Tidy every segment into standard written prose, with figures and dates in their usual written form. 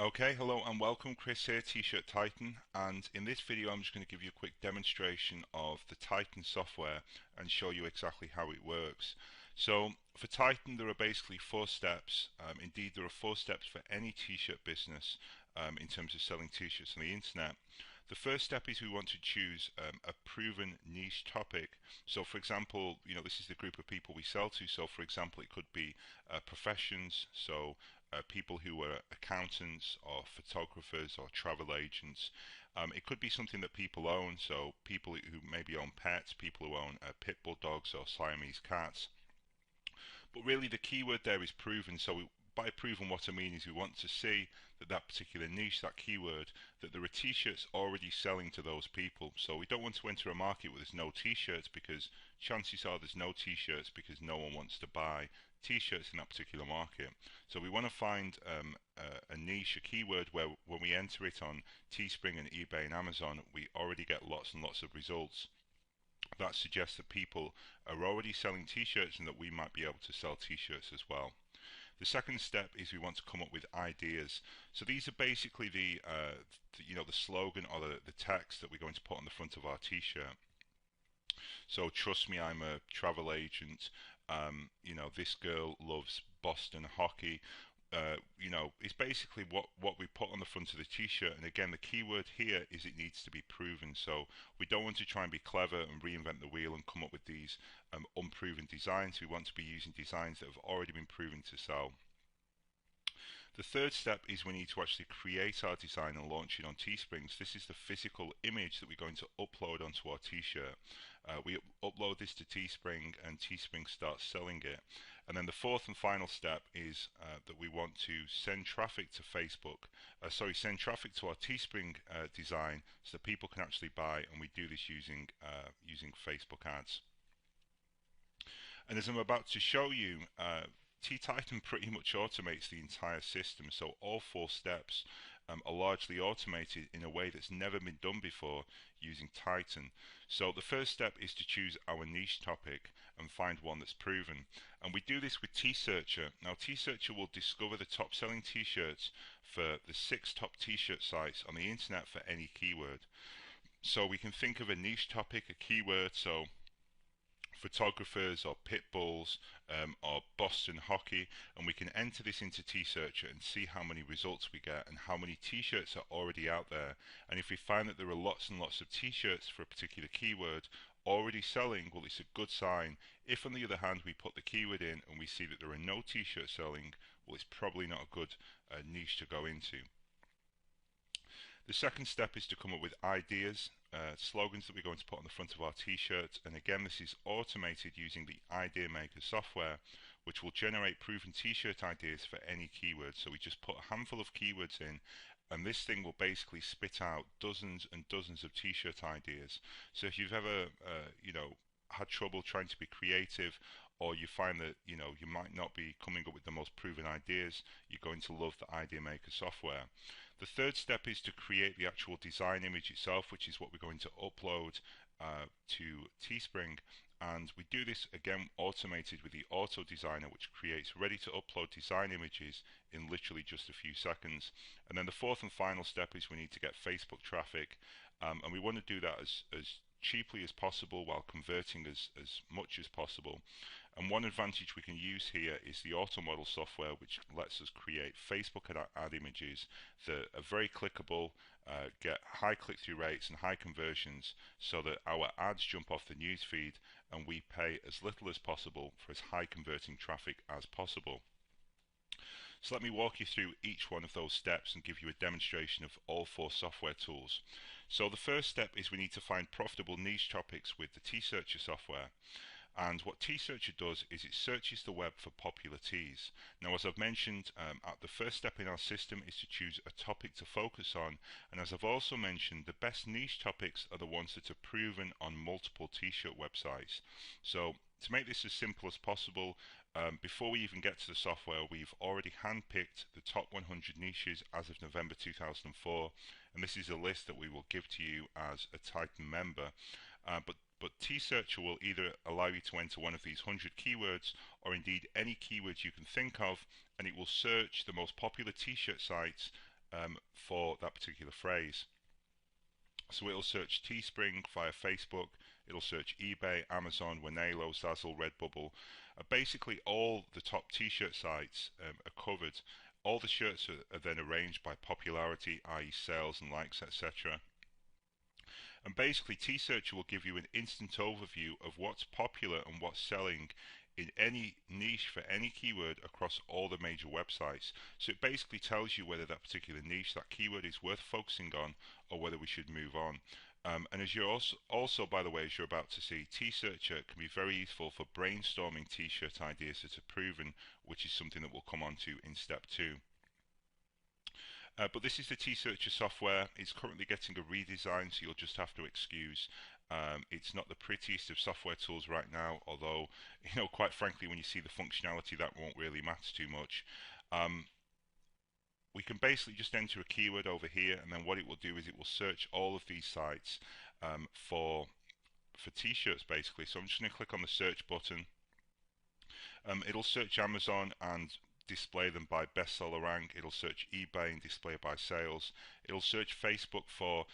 Okay, hello and welcome. Chris here, T-shirt Titan, and in this video I'm just going to give you a quick demonstration of the Titan software and show you exactly how it works. So for Titan there are basically four steps. Indeed there are four steps for any t-shirt business in terms of selling t-shirts on the internet. The first step is we want to choose a proven niche topic. So for example, this is the group of people we sell to. So for example, it could be professions, so people who are accountants or photographers or travel agents. It could be something that people own, so people who maybe own pets, people who own pit bull dogs or Siamese cats. But really the keyword there is proven, so by proven what I mean is we want to see that that particular niche, that keyword, that there are t-shirts already selling to those people. So we don't want to enter a market where there's no t-shirts, because chances are there's no t-shirts because no one wants to buy t-shirts in that particular market. So we want to find a niche, a keyword where when we enter it on TeeSpring and eBay and Amazon, we already get lots and lots of results that suggests that people are already selling t-shirts and that we might be able to sell t-shirts as well. The second step is we want to come up with ideas. So these are basically the slogan or the text that we're going to put on the front of our t-shirt. So trust me, I'm a travel agent. This girl loves Boston hockey. It's basically what we put on the front of the t-shirt. And again, the keyword here is it needs to be proven. So we don't want to try and be clever and reinvent the wheel and come up with these unproven designs. We want to be using designs that have already been proven to sell. The third step is we need to actually create our design and launch it on TeeSpring. So this is the physical image that we're going to upload onto our t-shirt. We upload this to TeeSpring and TeeSpring starts selling it. And then the fourth and final step is that we want to send traffic to Facebook. Send traffic to our TeeSpring design so that people can actually buy, and we do this using Facebook ads. And as I'm about to show you, T-Titan pretty much automates the entire system, so all four steps are largely automated in a way that's never been done before using Titan. So the first step is to choose our niche topic and find one that's proven. And we do this with T-Searcher. Now T-Searcher will discover the top selling t-shirts for the 6 top t-shirt sites on the internet for any keyword. So we can think of a niche topic, a keyword, so photographers or pit bulls or Boston hockey, and we can enter this into T-Searcher and see how many results we get and how many t-shirts are already out there. And if we find that there are lots and lots of t-shirts for a particular keyword already selling, well, it's a good sign. If on the other hand we put the keyword in and we see that there are no t-shirts selling, well, it's probably not a good niche to go into. The second step is to come up with ideas, slogans that we're going to put on the front of our t-shirt, and again this is automated using the Idea Maker software, which will generate proven t-shirt ideas for any keyword. So we just put a handful of keywords in and this thing will basically spit out dozens and dozens of t-shirt ideas. So if you've ever had trouble trying to be creative, or you find that you might not be coming up with the most proven ideas, you're going to love the Idea Maker software. The third step is to create the actual design image itself, which is what we're going to upload to TeeSpring. And we do this again automated with the Auto Designer, which creates ready to upload design images in literally just a few seconds. And then the fourth and final step is we need to get Facebook traffic, and we want to do that as cheaply as possible while converting as much as possible. And one advantage we can use here is the auto model software, which lets us create Facebook ad images that are very clickable, get high click-through rates and high conversions, so that our ads jump off the newsfeed and we pay as little as possible for as high converting traffic as possible. So let me walk you through each one of those steps and give you a demonstration of all four software tools. So the first step is we need to find profitable niche topics with the T-Searcher software. And what T-Searcher does is it searches the web for popular teas. Now, as I've mentioned, the first step in our system is to choose a topic to focus on. And as I've also mentioned, the best niche topics are the ones that are proven on multiple t-shirt websites. So to make this as simple as possible, before we even get to the software, we've already handpicked the top 100 niches as of November 2004. And this is a list that we will give to you as a Titan member. But T-Searcher will either allow you to enter one of these 100 keywords, or indeed any keywords you can think of, and it will search the most popular t-shirt sites for that particular phrase. So it'll search Teespring via Facebook, it'll search eBay, Amazon, Wanelo, Zazzle, Redbubble. Basically all the top t-shirt sites are covered. All the shirts are then arranged by popularity, i.e. sales and likes, etc. And basically T-Searcher will give you an instant overview of what's popular and what's selling in any niche for any keyword across all the major websites. So it basically tells you whether that particular niche, that keyword is worth focusing on or whether we should move on. And as you're also, by the way, as you're about to see, T-Searcher can be very useful for brainstorming t-shirt ideas that are proven, which is something that we'll come on to in step 2. But this is the T-Searcher software. It's currently getting a redesign, so you'll just have to excuse. It's not the prettiest of software tools right now, although, quite frankly, when you see the functionality, that won't really matter too much. We can basically just enter a keyword over here, and then what it will do is it will search all of these sites for t-shirts, basically. So I'm just going to click on the search button. It'll search Amazon and display them by bestseller rank. It'll search eBay and display by sales. It'll search Facebook for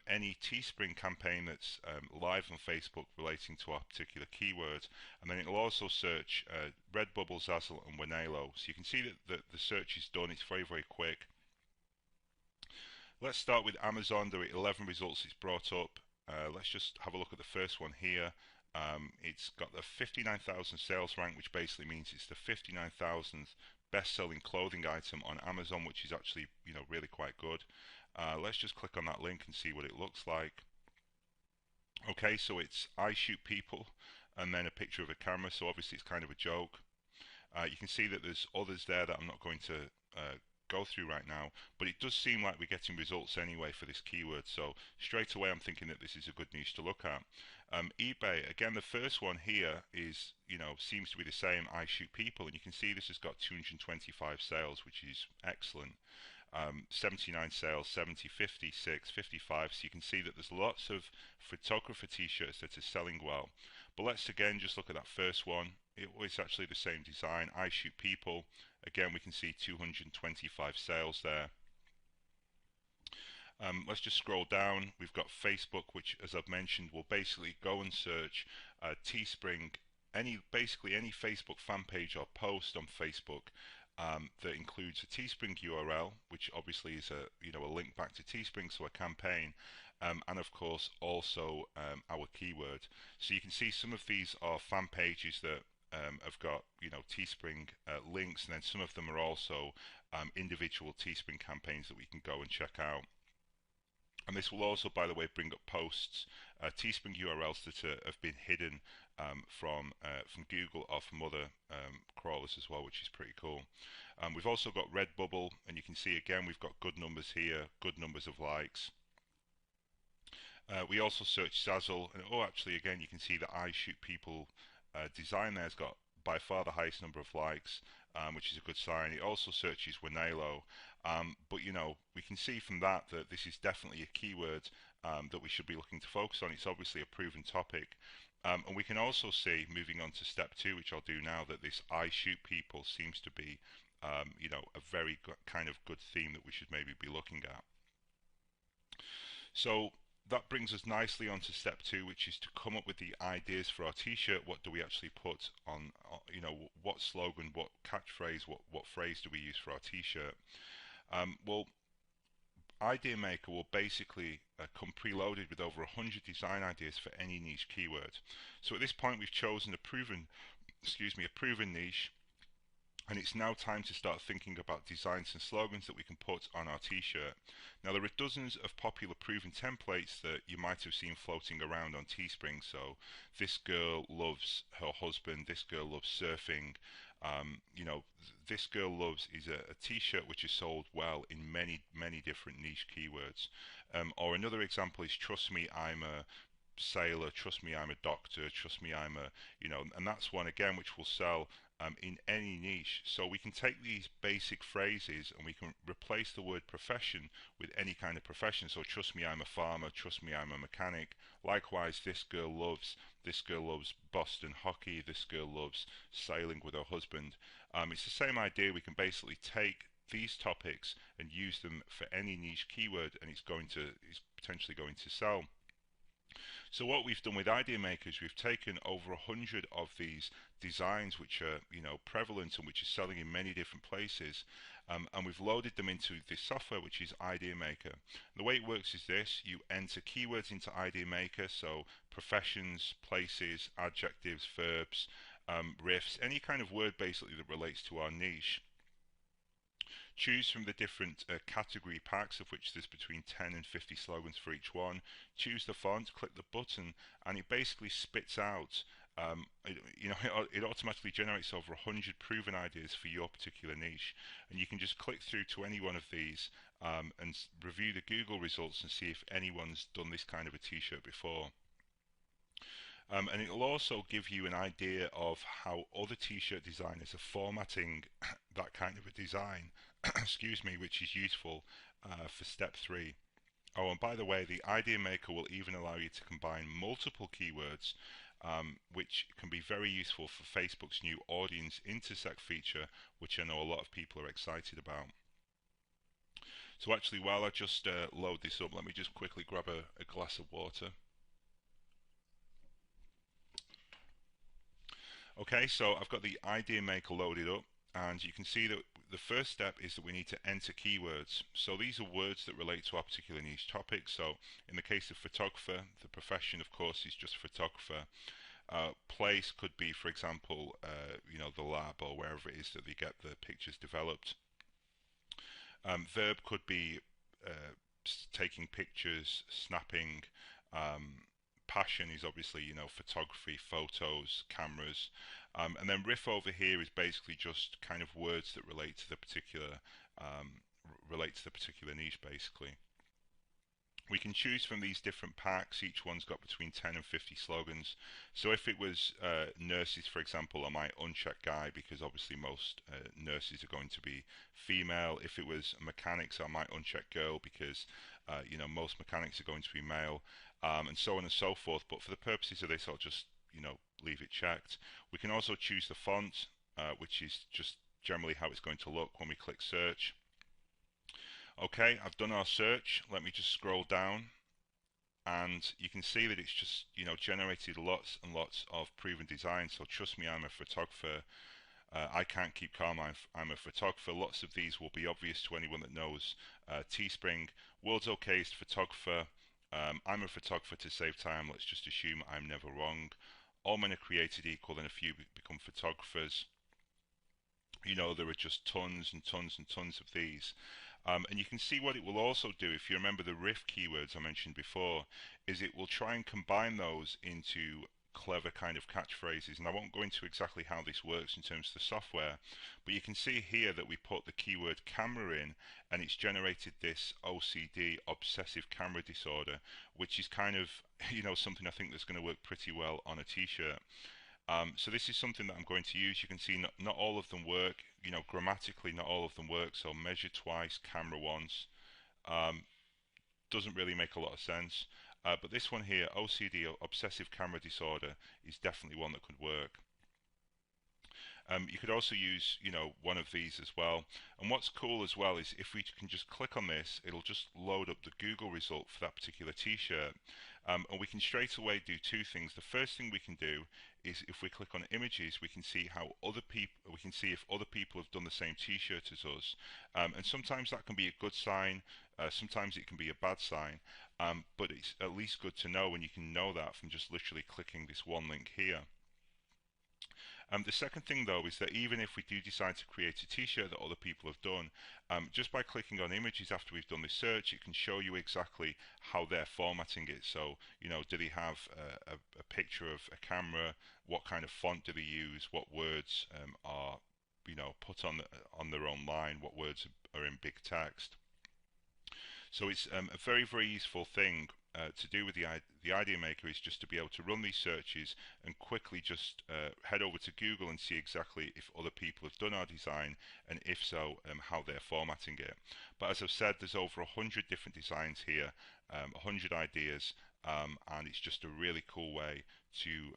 any TeeSpring campaign that's live on Facebook relating to our particular keyword, and then it'll also search Redbubble, Zazzle and Wanelo. So you can see that the search is done. It's very, very quick. Let's start with Amazon. There are 11 results it's brought up. Let's just have a look at the first one here. It's got the 59,000 sales rank, which basically means it's the 59,000th best-selling clothing item on Amazon, which is actually, really quite good. Let's just click on that link and see what it looks like. Okay, so it's I shoot people, and then a picture of a camera. So obviously it's kind of a joke. You can see that there's others there that I'm not going to go through right now, but it does seem like we're getting results anyway for this keyword, so straight away I'm thinking that this is a good niche to look at. eBay, again, the first one here is, seems to be the same, I shoot people, and you can see this has got 225 sales, which is excellent. 79 sales, 70, 56, 55, so you can see that there's lots of photographer t-shirts that are selling well. But let's again just look at that first one. It's actually the same design, I shoot people. Again, we can see 225 sales there. Let's just scroll down. We've got Facebook, which, as I've mentioned, will basically go and search Teespring, basically any Facebook fan page or post on Facebook that includes a Teespring URL, which obviously is a link back to Teespring, so a campaign, and of course also our keyword. So you can see some of these are fan pages that have got Teespring links, and then some of them are also individual Teespring campaigns that we can go and check out. And this will also, by the way, bring up posts, Teespring URLs that have been hidden from Google or from other crawlers as well, which is pretty cool. We've also got Redbubble, and you can see again we've got good numbers here, good numbers of likes. We also search Zazzle, and actually again you can see that I shoot people design there's got by far the highest number of likes, which is a good sign. It also searches Wanelo, but we can see from that that this is definitely a keyword that we should be looking to focus on. It's obviously a proven topic, and we can also see, moving on to step 2, which I'll do now, that this I shoot people seems to be a very kind of good theme that we should maybe be looking at. So that brings us nicely on to step 2, which is to come up with the ideas for our t-shirt. What do we actually put on, what slogan, what catchphrase, what phrase do we use for our t-shirt? Well, Idea Maker will basically come preloaded with over 100 design ideas for any niche keyword. So at this point we've chosen a proven niche, and it's now time to start thinking about designs and slogans that we can put on our t-shirt. Now there are dozens of popular proven templates that you might have seen floating around on Teespring. So this girl loves her husband, this girl loves surfing, this girl loves is a t-shirt which is sold well in many different niche keywords. Or another example is trust me, I'm a sailor, trust me, I'm a doctor, trust me, I'm a, and that's one again which will sell in any niche. So we can take these basic phrases and we can replace the word profession with any kind of profession. So trust me, I'm a farmer, trust me, I'm a mechanic. Likewise, this girl loves Boston hockey, this girl loves sailing with her husband. It's the same idea. We can basically take these topics and use them for any niche keyword, and it's potentially going to sell. So what we've done with Idea Maker is we've taken over 100 of these designs which are, prevalent and which are selling in many different places, and we've loaded them into this software which is Idea Maker. The way it works is this: you enter keywords into Idea Maker, so professions, places, adjectives, verbs, riffs, any kind of word basically that relates to our niche. Choose from the different category packs, of which there's between 10 and 50 slogans for each one. Choose the font, click the button, and it basically spits out, it automatically generates over 100 proven ideas for your particular niche. And you can just click through to any one of these and review the Google results and see if anyone's done this kind of a t-shirt before. And it will also give you an idea of how other t-shirt designers are formatting that kind of a design, excuse me, which is useful for step 3. Oh, and by the way, the Idea Maker will even allow you to combine multiple keywords, which can be very useful for Facebook's new audience intersect feature, which I know a lot of people are excited about. So actually, while I just load this up, let me just quickly grab a glass of water. Okay, so I've got the Idea Maker loaded up, and you can see that the first step is that we need to enter keywords. So these are words that relate to our particular niche topic. So in the case of photographer, the profession, of course, is just photographer. Place could be, for example, the lab or wherever it is that they get the pictures developed. Verb could be taking pictures, snapping. Passion is obviously, photography, photos, cameras. And then riff over here is basically just kind of words that relate to the particular niche, basically. We can choose from these different packs. Each one's got between 10 and 50 slogans. So if it was nurses, for example, I might uncheck guy, because obviously most nurses are going to be female. If it was mechanics, I might uncheck girl, because most mechanics are going to be male, and so on and so forth. But for the purposes of this, I'll just leave it checked. We can also choose the font, which is just generally how it's going to look when we click search. Okay, I've done our search. Let me just scroll down, and you can see that it's just generated lots and lots of proven designs. So trust me, I'm a photographer. I can't keep calm. I'm a photographer. Lots of these will be obvious to anyone that knows TeeSpring. World's okayest photographer. I'm a photographer to save time. Let's just assume I'm never wrong. All men are created equal, and a few become photographers. There are just tons and tons and tons of these. And you can see what it will also do, if you remember the riff keywords I mentioned before, is it will try and combine those into clever kind of catchphrases. And I won't go into exactly how this works in terms of the software, but you can see here that we put the keyword camera in, and it's generated this OCD, obsessive camera disorder, which is kind of something I think that's going to work pretty well on a t-shirt. So this is something that I'm going to use. You can see not all of them work, grammatically not all of them work. So measure twice, camera once, doesn't really make a lot of sense. But this one here, OCD, obsessive camera disorder, is definitely one that could work. You could also use, one of these as well. And what's cool as well is if we can just click on this, it'll just load up the Google result for that particular t-shirt. And we can straight away do two things. The first thing we can do is, if we click on images, we can see how we can see if other people have done the same t-shirt as us. And sometimes that can be a good sign. Sometimes it can be a bad sign. But it's at least good to know, and you can know that from just literally clicking this one link here. The second thing though is that even if we do decide to create a t-shirt that other people have done, just by clicking on images after we've done the search, it can show you exactly how they're formatting it. So, do they have a picture of a camera? What kind of font do they use? What words are put on their own line? What words are in big text? So it's a very, very useful thing to do with the Idea Maker, is just to be able to run these searches and quickly just head over to Google and see exactly if other people have done our design, and if so, how they're formatting it. But as I've said, there's over 100 different designs here, 100 ideas, and it's just a really cool way to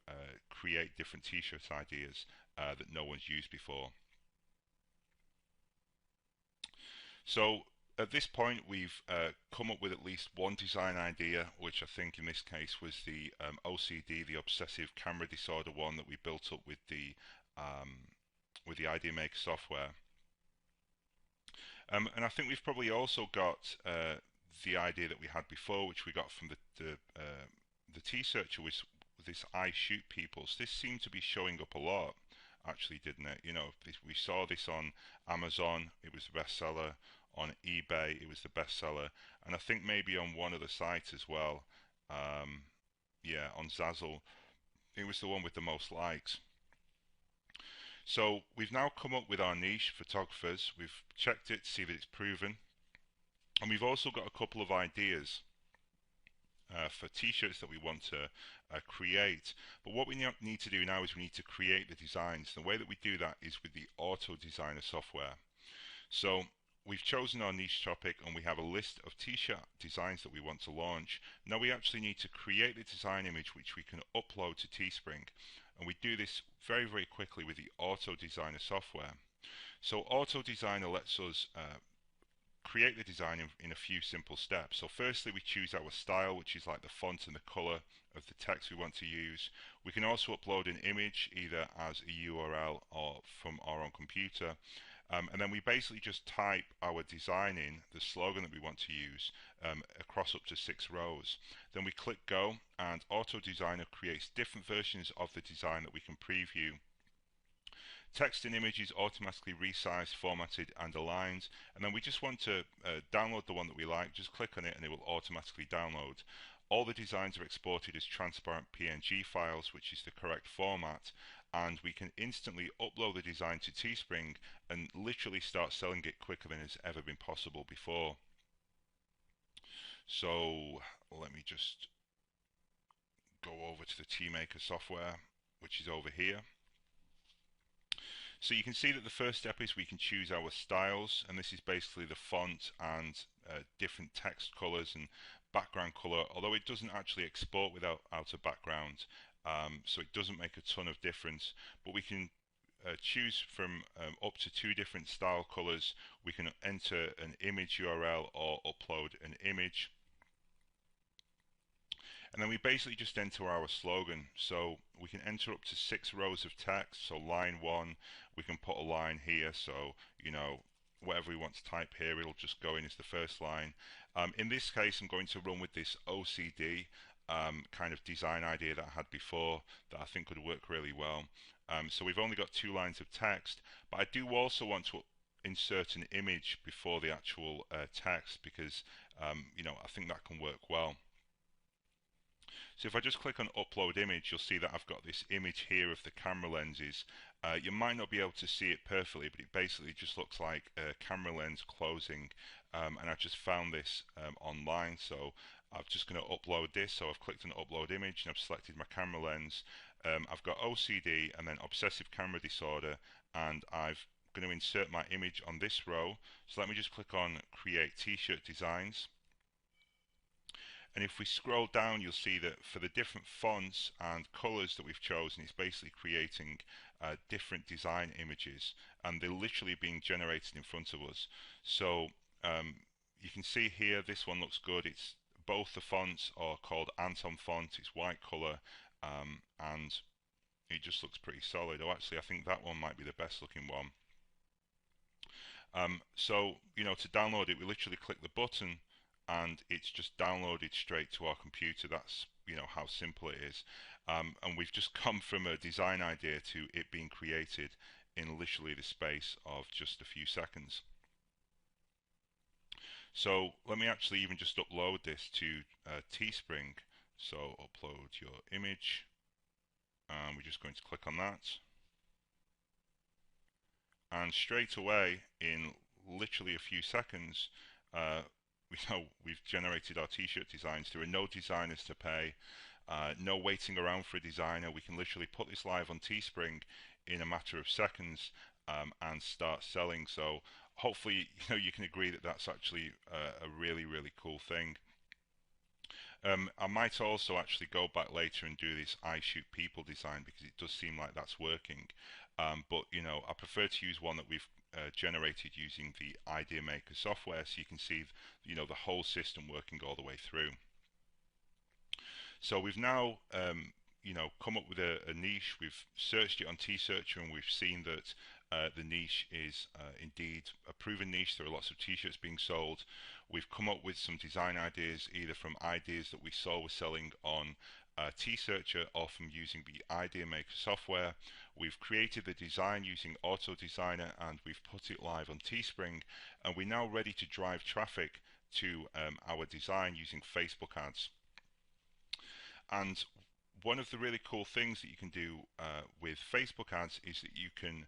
create different t-shirt ideas that no one's used before. So at this point, we've come up with at least one design idea, which I think in this case was the OCD, the obsessive camera disorder one that we built up with the Idea Maker software. And I think we've probably also got the idea that we had before, which we got from the T-searcher, was this I shoot people. So this seemed to be showing up a lot, actually, didn't it? You know, we saw this on Amazon, it was the bestseller. On eBay, it was the bestseller, and I think maybe on one other site as well. Um, yeah, on Zazzle, it was the one with the most likes. So we've now come up with our niche, photographers. We've checked it to see that it's proven, and we've also got a couple of ideas for t-shirts that we want to create. But what we need to do now is we need to create the designs. The way that we do that is with the Auto Designer software. So we've chosen our niche topic and we have a list of t-shirt designs that we want to launch. Now we actually need to create the design image which we can upload to TeeSpring, and we do this very, very quickly with the Auto Designer software. So Auto Designer lets us create the design in a few simple steps. So firstly, we choose our style, which is like the font and the color of the text we want to use. We can also upload an image either as a URL or from our own computer. And then we basically just type our design in, the slogan that we want to use, across up to 6 rows. Then we click go, and Auto Designer creates different versions of the design that we can preview. Text and image is automatically resized, formatted and aligned, and then we just want to download the one that we like. Just click on it and it will automatically download. All the designs are exported as transparent PNG files, which is the correct format, and we can instantly upload the design to TeeSpring and literally start selling it quicker than has ever been possible before. So let me just go over to the TeeMaker software, which is over here. So you can see that the first step is we can choose our styles, and this is basically the font and different text colors and background color, although it doesn't actually export without a background, so it doesn't make a ton of difference. But we can choose from up to 2 different style colors. We can enter an image URL or upload an image. And then we basically just enter our slogan. So we can enter up to 6 rows of text. So line 1, we can put a line here. So, you know, whatever we want to type here, it'll just go in as the first line. In this case, I'm going to run with this OCD kind of design idea that I had before that I think would work really well. So we've only got 2 lines of text, but I do also want to insert an image before the actual text because, you know, I think that can work well. So if I just click on upload image, you'll see that I've got this image here of the camera lenses. You might not be able to see it perfectly, but it basically just looks like a camera lens closing, and I just found this online, so I'm just going to upload this. So I've clicked on upload image and I've selected my camera lens. I've got OCD and then obsessive camera disorder, and I've going to insert my image on this row. So let me just click on create t-shirt designs. And if we scroll down, you'll see that for the different fonts and colors that we've chosen, it's basically creating different design images, and they're literally being generated in front of us. So you can see here, this one looks good. It's both the fonts are called Anton font. It's white color, and it just looks pretty solid. Oh, actually, I think that one might be the best looking one. So, you know, to download it, we literally click the button and it's just downloaded straight to our computer. That's, you know, how simple it is. And we've just come from a design idea to it being created in literally the space of just a few seconds. So let me actually even just upload this to TeeSpring. So upload your image, and we're just going to click on that. And straight away, in literally a few seconds, we've generated our t-shirt designs. There are no designers to pay, no waiting around for a designer. We can literally put this live on TeeSpring in a matter of seconds and start selling. So hopefully, you know, you can agree that that's actually a really, really cool thing. I might also actually go back later and do this I shoot people design because it does seem like that's working. But you know, I prefer to use one that we've generated using the Idea Maker software, so you can see, you know, the whole system working all the way through. So we've now, you know, come up with a niche. We've searched it on T-Searcher, and we've seen that the niche is indeed a proven niche. There are lots of T-shirts being sold. We've come up with some design ideas, either from ideas that we saw were selling on T-Searcher or from using the Idea Maker software. We've created the design using Auto Designer, and we've put it live on TeeSpring, and we're now ready to drive traffic to our design using Facebook ads. And one of the really cool things that you can do with Facebook ads is that you can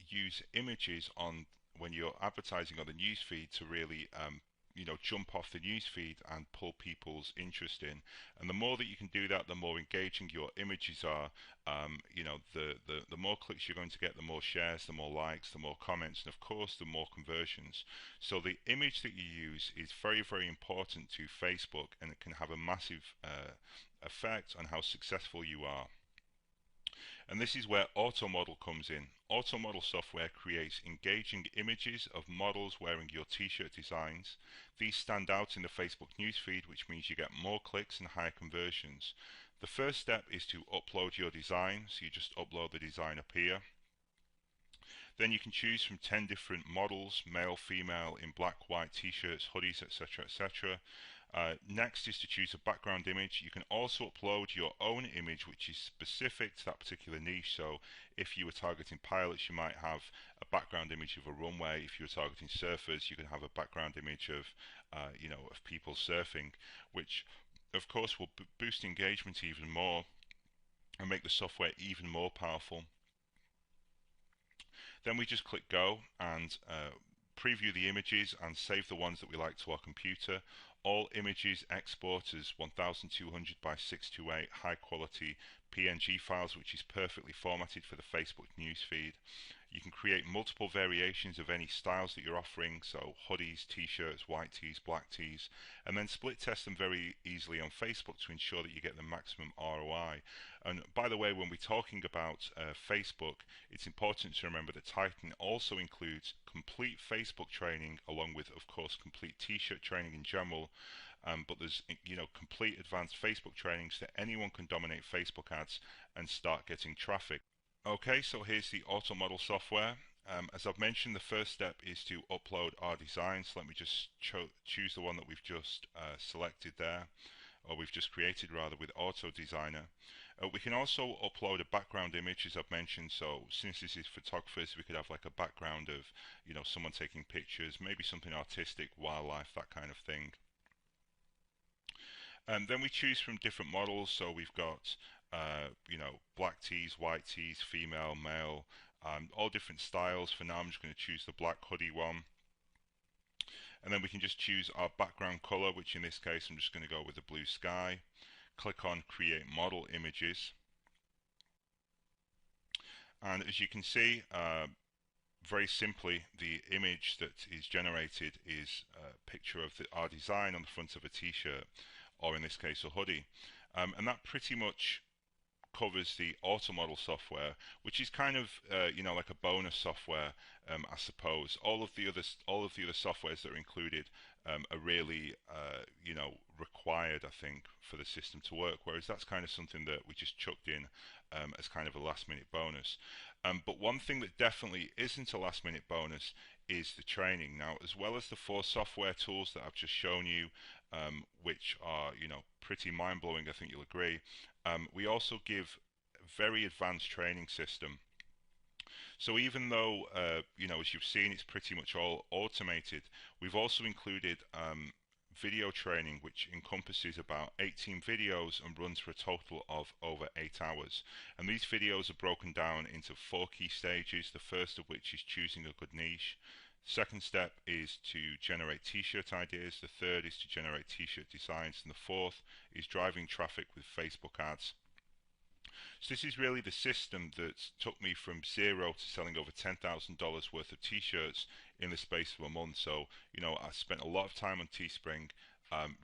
use images on when you're advertising on the newsfeed to really you know, jump off the newsfeed and pull people's interest in. And the more that you can do that, the more engaging your images are. You know, the more clicks you're going to get, the more shares, the more likes, the more comments, and of course, the more conversions. So the image that you use is very, very important to Facebook, and it can have a massive effect on how successful you are. And this is where AutoModel comes in. AutoModel software creates engaging images of models wearing your t-shirt designs. These stand out in the Facebook newsfeed, which means you get more clicks and higher conversions. The first step is to upload your design, so you just upload the design up here. Then you can choose from 10 different models, male, female, in black, white, t-shirts, hoodies, etc, etc. Next is to choose a background image. You can also upload your own image which is specific to that particular niche. So if you were targeting pilots, you might have a background image of a runway. If you were targeting surfers, you can have a background image of you know, of people surfing, which of course will boost engagement even more and make the software even more powerful. Then we just click go and preview the images and save the ones that we like to our computer. All images export as 1200 by 628 high quality PNG files, which is perfectly formatted for the Facebook newsfeed. You can create multiple variations of any styles that you're offering, so hoodies, t-shirts, white tees, black tees, and then split test them very easily on Facebook to ensure that you get the maximum ROI. And by the way, when we're talking about Facebook, it's important to remember that Titan also includes complete Facebook training, along with, of course, complete t-shirt training in general. But there's, you know, complete advanced Facebook training so that anyone can dominate Facebook ads and start getting traffic. Okay, so here's the AutoModel software. As I've mentioned, the first step is to upload our design. So let me just choose the one that we've just selected there, or we've just created rather, with Auto Designer. We can also upload a background image, as I've mentioned. So since this is photographers, we could have like a background of, you know, someone taking pictures, maybe something artistic, wildlife, that kind of thing. And then we choose from different models. So we've got you know, black tees, white tees, female, male, all different styles. For now I'm just going to choose the black hoodie one. And then we can just choose our background color, which in this case I'm just going to go with the blue sky. Click on create model images. And as you can see, very simply, the image that is generated is a picture of our design on the front of a t-shirt, or in this case a hoodie. And that pretty much covers the AutoModel software, which is kind of you know, like a bonus software, I suppose. All of the other softwares that are included are really you know, required, I think, for the system to work. Whereas that's kind of something that we just chucked in as kind of a last-minute bonus. But one thing that definitely isn't a last-minute bonus is the training. Now, as well as the 4 software tools that I've just shown you, which are, you know, pretty mind-blowing, I think you'll agree, we also give a very advanced training system. So even though, you know, as you've seen, it's pretty much all automated, we've also included video training, which encompasses about 18 videos and runs for a total of over 8 hours. And these videos are broken down into 4 key stages, the first of which is choosing a good niche. Second step is to generate t-shirt ideas. The third is to generate t-shirt designs. And the fourth is driving traffic with Facebook ads. So this is really the system that took me from zero to selling over $10,000 worth of t-shirts in the space of a month. So, you know, I spent a lot of time on TeeSpring.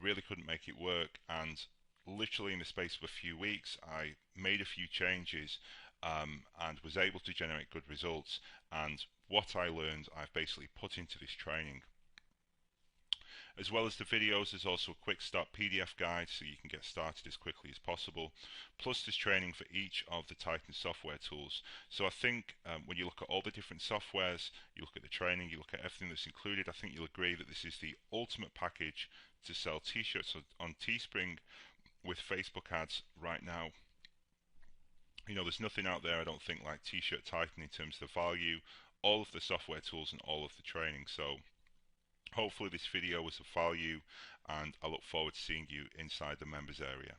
really couldn't make it work, and literally in the space of a few weeks I made a few changes and was able to generate good results, and what I learned I've basically put into this training. As well as the videos, there's also a quick start PDF guide so you can get started as quickly as possible. Plus there's training for each of the Titan software tools. So I think when you look at all the different softwares, you look at the training, you look at everything that's included, I think you'll agree that this is the ultimate package to sell t-shirts on TeeSpring with Facebook ads right now. You know, there's nothing out there I don't think like T-shirt Titan in terms of the value, all of the software tools and all of the training. So hopefully this video was of value, and I look forward to seeing you inside the members area.